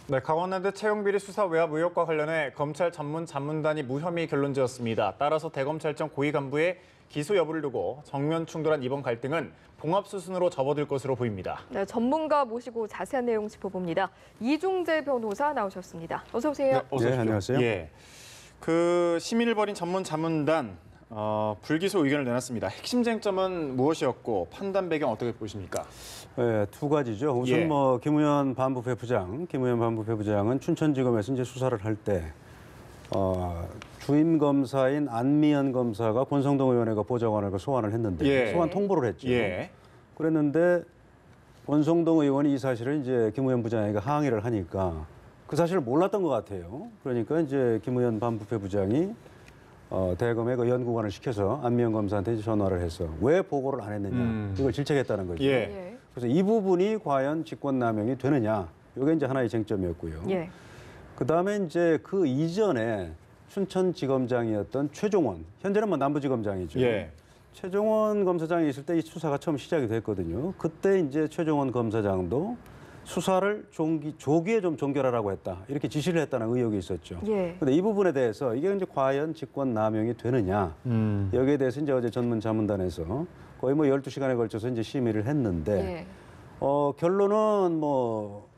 네, 강원랜드 채용비리 수사 외압 의혹과 관련해 검찰 자문단이 무혐의 결론지었습니다. 따라서 대검찰청 고위 간부의 기소 여부를 두고 정면 충돌한 이번 갈등은 봉합 수순으로 접어들 것으로 보입니다. 네, 전문가 모시고 자세한 내용 짚어봅니다. 이중재 변호사 나오셨습니다. 어서 오세요. 네, 어서 오십시오. 안녕하세요. 예, 심의를 벌인 자문단 불기소 의견을 내놨습니다. 핵심 쟁점은 무엇이었고 판단 배경 어떻게 보십니까? 네, 두 가지죠. 우선 예. 김우현 반부패부장은 춘천지검에서 이제 수사를 할 때 주임 검사인 안미연 검사가 권성동 의원회가 보좌관을 소환을 했는데 예. 소환 통보를 했죠. 예. 그랬는데 권성동 의원이 이 사실을 이제 김우현 부장에게 항의를 하니까 그 사실을 몰랐던 것 같아요. 그러니까 이제 김우현 반부패부장이 대검의 그 연구관을 시켜서 안미연 검사한테 전화를 해서 왜 보고를 안 했느냐 이걸 질책했다는 거죠. 예. 그래서 이 부분이 과연 직권남용이 되느냐 이게 이제 하나의 쟁점이었고요. 예. 그다음에 이제 그 이전에 춘천지검장이었던 최종원, 현재는 뭐 남부지검장이죠. 예. 최종원 검사장이 있을 때 이 수사가 처음 시작이 됐거든요. 그때 이제 최종원 검사장도 수사를 조기에 좀 종결하라고 했다. 이렇게 지시를 했다는 의혹이 있었죠. 예. 근데 이 부분에 대해서 이게 이제 과연 직권남용이 되느냐. 여기에 대해서 이제 어제 전문자문단에서 거의 뭐 12시간에 걸쳐서 이제 심의를 했는데 예. 결론은 뭐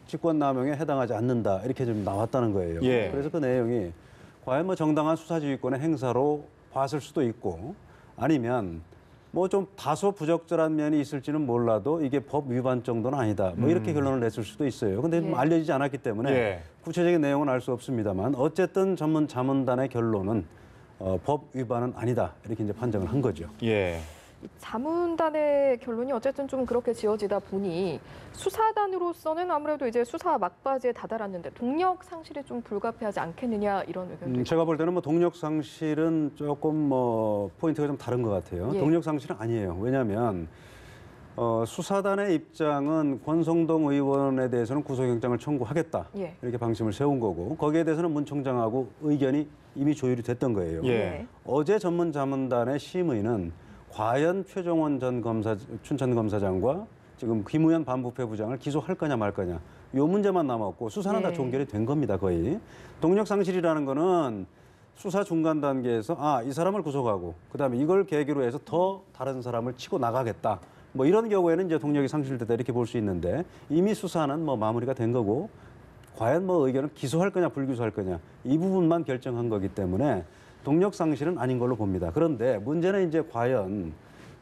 직권남용에 해당하지 않는다. 이렇게 좀 나왔다는 거예요. 예. 그래서 그 내용이 과연 뭐 정당한 수사지휘권의 행사로 봤을 수도 있고 아니면 뭐 좀 다소 부적절한 면이 있을지는 몰라도 이게 법 위반 정도는 아니다. 뭐 이렇게 결론을 냈을 수도 있어요. 근데 좀 알려지지 않았기 때문에 예. 구체적인 내용은 알 수 없습니다만 어쨌든 자문단의 결론은 법 위반은 아니다. 이렇게 이제 판정을 한 거죠. 예. 자문단의 결론이 어쨌든 좀 그렇게 지어지다 보니 수사단으로서는 아무래도 이제 수사 막바지에 다다랐는데 동력 상실이 좀 불가피하지 않겠느냐 이런 의견도 있고. 제가 볼 때는 뭐 동력 상실은 조금 뭐 포인트가 좀 다른 것 같아요. 예. 동력 상실은 아니에요. 왜냐하면 수사단의 입장은 권성동 의원에 대해서는 구속영장을 청구하겠다. 예. 이렇게 방침을 세운 거고 거기에 대해서는 문 총장하고 의견이 이미 조율이 됐던 거예요. 예. 어제 전문자문단의 심의는 과연 최종원 전 춘천검사장과 지금 김우현 반부패부장을 기소할 거냐 말 거냐 이 문제만 남았고 수사는 다 종결이 된 겁니다. 거의. 동력상실이라는 거는 수사 중간 단계에서 이 사람을 구속하고 그다음에 이걸 계기로 해서 더 다른 사람을 치고 나가겠다. 뭐 이런 경우에는 이제 동력이 상실됐다 이렇게 볼 수 있는데 이미 수사는 뭐 마무리가 된 거고 과연 뭐 의견을 기소할 거냐 불기소할 거냐 이 부분만 결정한 거기 때문에 동력 상실은 아닌 걸로 봅니다. 그런데 문제는 이제 과연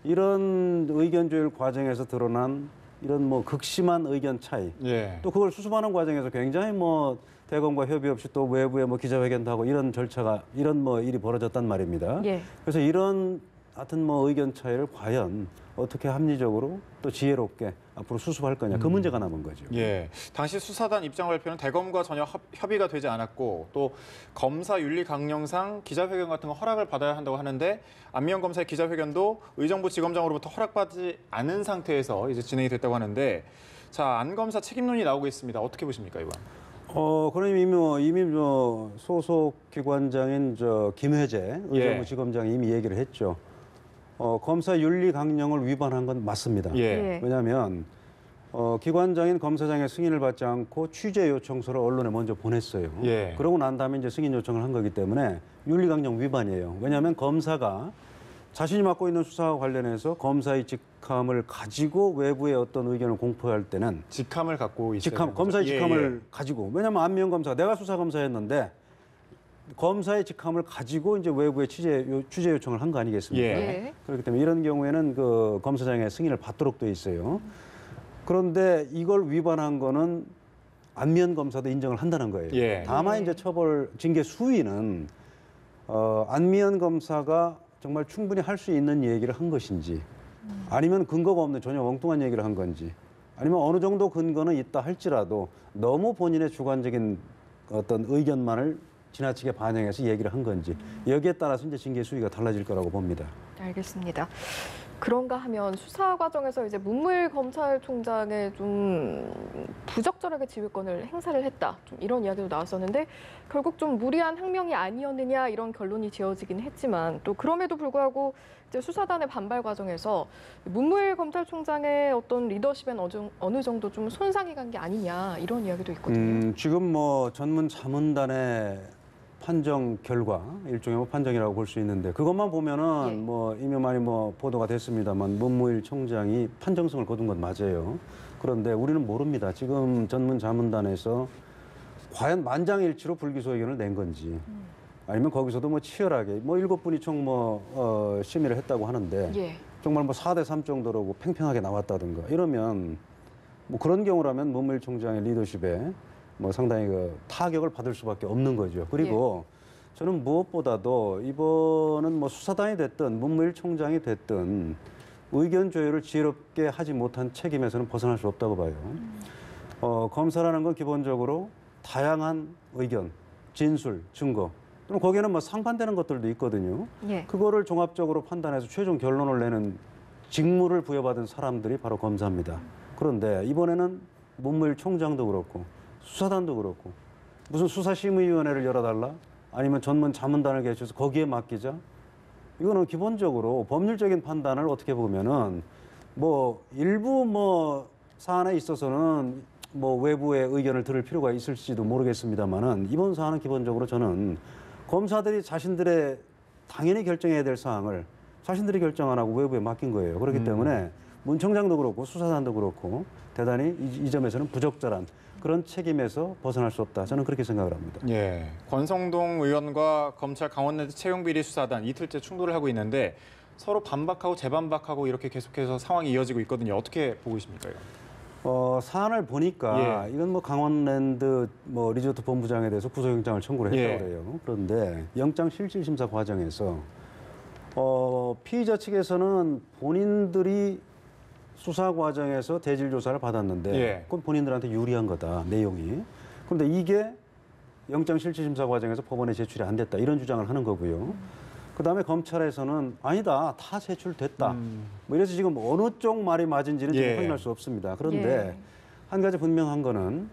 이런 의견 조율 과정에서 드러난 이런 뭐 극심한 의견 차이, 예. 또 그걸 수습하는 과정에서 굉장히 뭐 대검과 협의 없이 또 외부에 뭐 기자회견도 하고 이런 절차가 이런 뭐 일이 벌어졌단 말입니다. 예. 그래서 이런 하여튼 뭐 의견 차이를 과연 어떻게 합리적으로 또 지혜롭게 앞으로 수습할 거냐 그 문제가 남은 거죠. 예, 당시 수사단 입장 발표는 대검과 전혀 협의가 되지 않았고 또 검사 윤리 강령상 기자회견 같은 거 허락을 받아야 한다고 하는데 안미연 검사의 기자회견도 의정부 지검장으로부터 허락받지 않은 상태에서 이제 진행이 됐다고 하는데 자, 안 검사 책임론이 나오고 있습니다. 어떻게 보십니까, 이건? 그럼 이미 소속 기관장인 김회재 의정부 지검장이 이미 얘기를 했죠. 검사 윤리 강령을 위반한 건 맞습니다. 예. 왜냐하면 기관장인 검사장의 승인을 받지 않고 취재 요청서를 언론에 먼저 보냈어요. 예. 그러고 난 다음에 이제 승인 요청을 한 거기 때문에 윤리 강령 위반이에요. 왜냐하면 검사가 자신이 맡고 있는 수사와 관련해서 검사의 직함을 가지고 외부에 어떤 의견을 공표할 때는 직함을 갖고 있어요. 검사의 직함을 가지고 왜냐하면 안미연 검사가 내가 수사 검사였는데 검사의 직함을 가지고 이제 외부에 취재 요청을 한 거 아니겠습니까? 예. 그렇기 때문에 이런 경우에는 그 검사장의 승인을 받도록 돼 있어요. 그런데 이걸 위반한 거는 안미연 검사도 인정을 한다는 거예요. 예. 다만 이제 징계 수위는 안미연 검사가 정말 충분히 할 수 있는 얘기를 한 것인지 아니면 근거가 없는 전혀 엉뚱한 얘기를 한 건지 아니면 어느 정도 근거는 있다 할지라도 너무 본인의 주관적인 어떤 의견만을 지나치게 반영해서 얘기를 한 건지 여기에 따라서 이제 징계 수위가 달라질 거라고 봅니다. 알겠습니다. 그런가 하면 수사 과정에서 이제 문무일 검찰총장의 좀 부적절하게 지휘권을 행사를 했다. 좀 이런 이야기도 나왔었는데 결국 좀 무리한 행명이 아니었느냐 이런 결론이 지어지긴 했지만 또 그럼에도 불구하고 이제 수사단의 반발 과정에서 문무일 검찰총장의 어떤 리더십엔 어느 정도 좀 손상이 간 게 아니냐 이런 이야기도 있거든요. 지금 뭐 전문 자문단의 판정 결과 일종의 뭐 판정이라고 볼 수 있는데 그것만 보면은 예. 뭐 이미 많이 뭐 보도가 됐습니다만 문무일 총장이 판정성을 거둔 건 맞아요. 그런데 우리는 모릅니다. 지금 전문 자문단에서 과연 만장일치로 불기소 의견을 낸 건지 아니면 거기서도 뭐 치열하게 뭐 7분이 총 심의를 했다고 하는데 예. 정말 뭐 4대3 정도로 뭐 팽팽하게 나왔다든가 이러면 뭐 그런 경우라면 문무일 총장의 리더십에 뭐 상당히 그 타격을 받을 수밖에 없는 거죠. 그리고 저는 무엇보다도 이번은 뭐 수사단이 됐든 문무일 총장이 됐든 의견 조율을 지혜롭게 하지 못한 책임에서는 벗어날 수 없다고 봐요. 검사라는 건 기본적으로 다양한 의견, 진술, 증거 또는 거기에는 뭐 상반되는 것들도 있거든요. 예. 그거를 종합적으로 판단해서 최종 결론을 내는 직무를 부여받은 사람들이 바로 검사입니다. 그런데 이번에는 문무일 총장도 그렇고 수사단도 그렇고 무슨 수사심의위원회를 열어달라? 아니면 전문 자문단을 개최해서 거기에 맡기자? 이거는 기본적으로 법률적인 판단을 어떻게 보면은 뭐 일부 뭐 사안에 있어서는 뭐 외부의 의견을 들을 필요가 있을지도 모르겠습니다만은 이번 사안은 기본적으로 저는 검사들이 자신들의 당연히 결정해야 될 사항을 자신들이 결정 안 하고 외부에 맡긴 거예요. 그렇기 때문에 문 총장도 그렇고 수사단도 그렇고 대단히 이 점에서는 부적절한 그런 책임에서 벗어날 수 없다. 저는 그렇게 생각을 합니다. 예, 권성동 의원과 검찰 강원랜드 채용비리 수사단 이틀째 충돌을 하고 있는데 서로 반박하고 재반박하고 이렇게 계속해서 상황이 이어지고 있거든요. 어떻게 보고 있습니까? 사안을 보니까 이건 뭐 강원랜드 뭐 리조트 본부장에 대해서 구속영장을 청구를 했다고 그래요. 그런데 영장 실질 심사 과정에서 피의자 측에서는 본인들이 수사 과정에서 대질 조사를 받았는데 그건 본인들한테 유리한 거다 내용이. 그런데 이게 영장 실질 심사 과정에서 법원에 제출이 안 됐다 이런 주장을 하는 거고요. 그다음에 검찰에서는 아니다 다 제출됐다. 뭐 이래서 지금 어느 쪽 말이 맞은지는 지금 확인할 수 없습니다. 그런데 한 가지 분명한 거는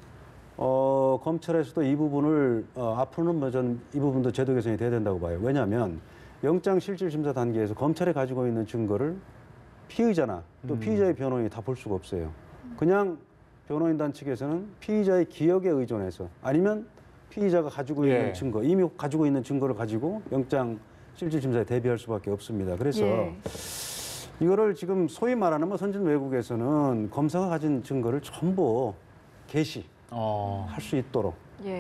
검찰에서도 이 부분을 앞으로는 뭐 전 이 부분도 제도 개선이 돼야 된다고 봐요. 왜냐하면 영장 실질 심사 단계에서 검찰이 가지고 있는 증거를 피의자나 또 피의자의 변호인이 다 볼 수가 없어요. 그냥 변호인단 측에서는 피의자의 기억에 의존해서 아니면 피의자가 가지고 있는 증거, 이미 가지고 있는 증거를 가지고 영장 실질 심사에 대비할 수밖에 없습니다. 그래서 이거를 지금 소위 말하는 뭐 선진 외국에서는 검사가 가진 증거를 전부 게시할 수 있도록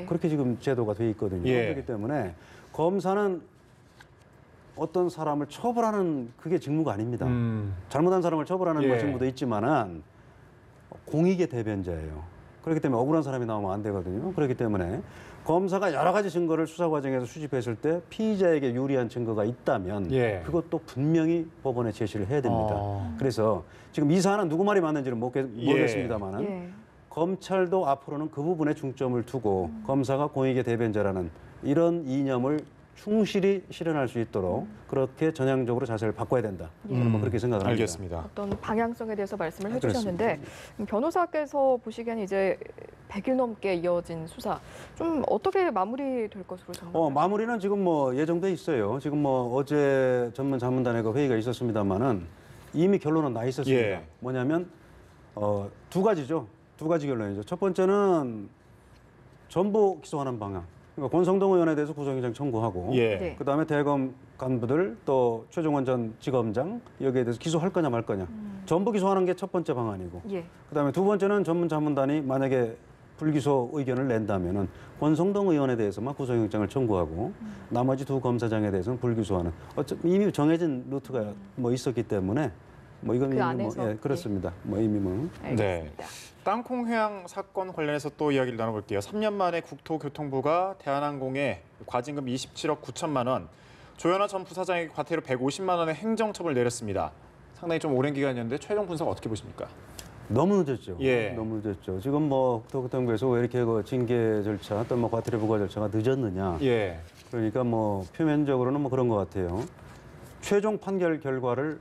그렇게 지금 제도가 돼 있거든요. 그렇기 때문에 검사는 어떤 사람을 처벌하는 그게 직무가 아닙니다. 잘못한 사람을 처벌하는 뭐 직무도 있지만은 공익의 대변자예요. 그렇기 때문에 억울한 사람이 나오면 안 되거든요. 그렇기 때문에 검사가 여러 가지 증거를 수사 과정에서 수집했을 때 피의자에게 유리한 증거가 있다면 그것도 분명히 법원에 제시를 해야 됩니다. 그래서 지금 이 사안은 누구 말이 맞는지는 모르겠습니다만은 검찰도 앞으로는 그 부분에 중점을 두고 검사가 공익의 대변자라는 이런 이념을 충실히 실현할 수 있도록 그렇게 전향적으로 자세를 바꿔야 된다. 저는 뭐 그렇게 생각을 합니다. 알겠습니다. 어떤 방향성에 대해서 말씀을 해주셨는데 변호사께서 보시기에는 이제 100일 넘게 이어진 수사 좀 어떻게 마무리될 것으로 전망하세요? 마무리는 지금 뭐 예정돼 있어요. 지금 뭐 어제 전문 자문단의 그 회의가 있었습니다만은 이미 결론은 나 있었습니다. 뭐냐면 두 가지죠. 두 가지 결론이죠. 첫 번째는 전부 기소하는 방향. 그러니까 권성동 의원에 대해서 구속영장 청구하고 그다음에 대검 간부들 또 최종원 전 지검장 여기에 대해서 기소할 거냐 말 거냐 전부 기소하는 게 첫 번째 방안이고 그다음에 두 번째는 전문 자문단이 만약에 불기소 의견을 낸다면은 권성동 의원에 대해서만 구속영장을 청구하고 나머지 두 검사장에 대해서는 불기소하는 이미 정해진 루트가 뭐 있었기 때문에 뭐 이건 그 이미 안에서? 그렇습니다. 뭐 이미 뭐 알겠습니다. 땅콩 회항 사건 관련해서 또 이야기를 나눠볼게요. 3년 만에 국토교통부가 대한항공에 과징금 27억 9천만 원, 조현아 전 부사장에게 과태료 150만 원의 행정처벌을 내렸습니다. 상당히 좀 오랜 기간이었는데 최종 분석 어떻게 보십니까? 너무 늦었죠. 너무 늦었죠. 지금 뭐 국토교통부에서 왜 이렇게 그 징계 절차 또 뭐 과태료 부과 절차가 늦었느냐. 그러니까 뭐 표면적으로는 뭐 그런 것 같아요. 최종 판결 결과를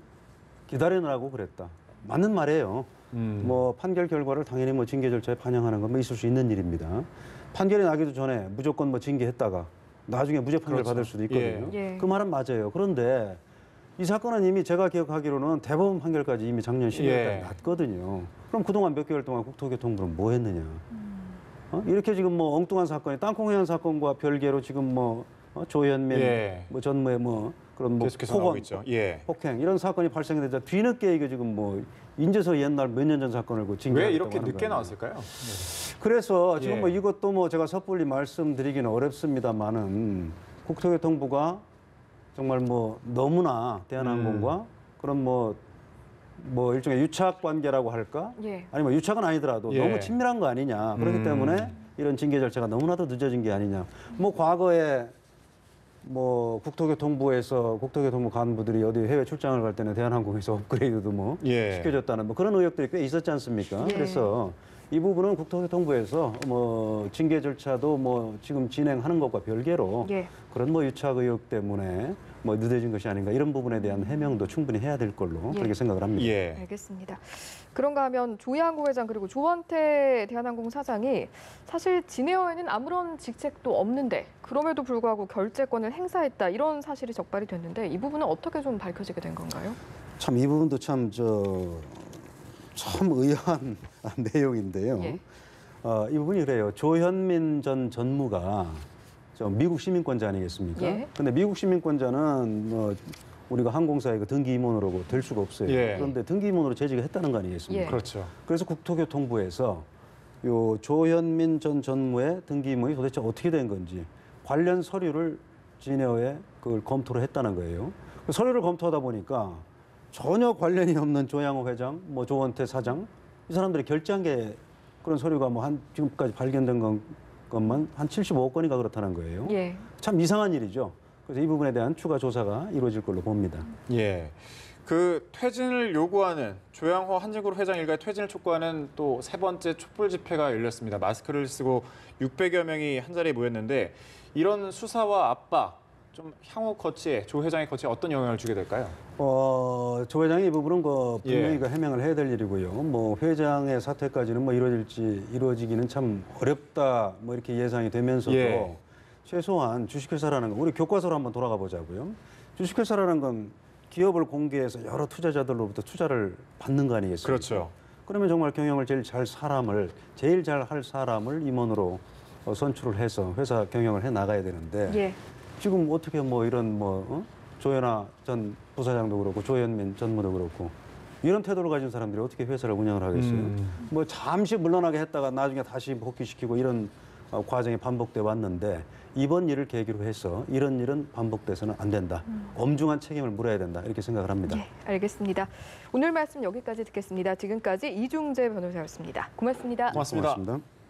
기다리느라고 그랬다. 맞는 말이에요. 뭐 판결 결과를 당연히 뭐 징계 절차에 반영하는 건 뭐 있을 수 있는 일입니다. 판결이 나기도 전에 무조건 뭐 징계했다가 나중에 무죄 판결 그렇죠. 받을 수도 있거든요. 예. 그 말은 맞아요. 그런데 이 사건은 이미 제가 기억하기로는 대법원 판결까지 이미 작년 12월달에 예. 났거든요. 그럼 그동안 몇 개월 동안 국토교통부는 뭐 했느냐? 이렇게 지금 뭐 엉뚱한 사건이 땅콩회원 사건과 별개로 지금 뭐 조현민, 예. 뭐 전무의 뭐 그런 뭐 계속해서 나오고 폭언, 있죠. 예. 폭행 이런 사건이 발생되자 뒤늦게 이게 지금 뭐 인제서 옛날 몇 년 전 사건을 그 왜 징계하겠다고 이렇게 하는 늦게 거예요. 나왔을까요? 그래서 지금 예. 뭐 이것도 뭐 제가 섣불리 말씀드리기는 어렵습니다만은 국토교통부가 정말 뭐 너무나 대한항공과 그런 뭐 일종의 유착 관계라고 할까? 예. 아니 뭐 유착은 아니더라도 예. 너무 친밀한 거 아니냐. 그렇기 때문에 이런 징계 절차가 너무나도 늦어진 게 아니냐. 뭐 과거에 뭐 국토교통부에서 국토교통부 간부들이 어디 해외 출장을 갈 때는 대한항공에서 업그레이드도 뭐 예. 시켜줬다는 뭐 그런 의혹들이 꽤 있었지 않습니까? 예. 그래서 이 부분은 국토교통부에서 뭐 징계 절차도 뭐 지금 진행하는 것과 별개로 예. 그런 뭐 유착 의혹 때문에 뭐 늦어진 것이 아닌가 이런 부분에 대한 해명도 충분히 해야 될 걸로 예. 그렇게 생각을 합니다. 예. 알겠습니다. 그런가 하면 조양호 회장 그리고 조원태 대한항공 사장이 사실 진에어에는 아무런 직책도 없는데 그럼에도 불구하고 결재권을 행사했다 이런 사실이 적발이 됐는데 이 부분은 어떻게 좀 밝혀지게 된 건가요? 참 이 부분도 참 의아한 내용인데요. 예. 이 부분이 그래요. 조현민 전 전무가 미국 시민권자 아니겠습니까? 예. 근데 미국 시민권자는 뭐 우리가 항공사의 그 등기 임원으로 될 수가 없어요. 예. 그런데 등기 임원으로 재직을 했다는 거 아니겠습니까? 예. 그렇죠. 그래서 국토교통부에서 요 조현민 전 전무의 등기 임원이 도대체 어떻게 된 건지 관련 서류를 진에어에 그걸 검토를 했다는 거예요. 그 서류를 검토하다 보니까 전혀 관련이 없는 조양호 회장, 뭐 조원태 사장 이 사람들이 결제한 게 그런 서류가 뭐 한 지금까지 발견된 것만 한 75억 건이가 그렇다는 거예요. 예. 참 이상한 일이죠. 그래서 이 부분에 대한 추가 조사가 이루어질 걸로 봅니다. 예. 그 퇴진을 요구하는 조양호 한진그룹 회장 일가의 퇴진을 촉구하는 또 세 번째 촛불 집회가 열렸습니다. 마스크를 쓰고 600여 명이 한 자리에 모였는데 이런 수사와 압박, 좀 향후 거치에 조 회장의 거치에 어떤 영향을 주게 될까요? 조 회장이 이 부분은 분명히 예. 해명을 해야 될 일이고요. 뭐 회장의 사퇴까지는 뭐 이루어지기는 참 어렵다 뭐 이렇게 예상이 되면서도 예. 최소한 주식회사라는 건 우리 교과서로 한번 돌아가 보자고요. 주식회사라는 건 기업을 공개해서 여러 투자자들로부터 투자를 받는 거 아니겠습니까? 그렇죠. 그러면 정말 경영을 제일 잘 할 사람을 임원으로 선출을 해서 회사 경영을 해 나가야 되는데 예. 지금 어떻게 뭐 이런 조현아 전 부사장도 그렇고 조현민 전무도 그렇고 이런 태도를 가진 사람들이 어떻게 회사를 운영을 하겠어요? 뭐 잠시 물러나게 했다가 나중에 다시 복귀시키고 이런 과정이 반복돼 왔는데 이번 일을 계기로 해서 이런 일은 반복돼서는 안 된다. 엄중한 책임을 물어야 된다. 이렇게 생각을 합니다. 예, 알겠습니다. 오늘 말씀 여기까지 듣겠습니다. 지금까지 이중재 변호사였습니다. 고맙습니다. 고맙습니다. 고맙습니다.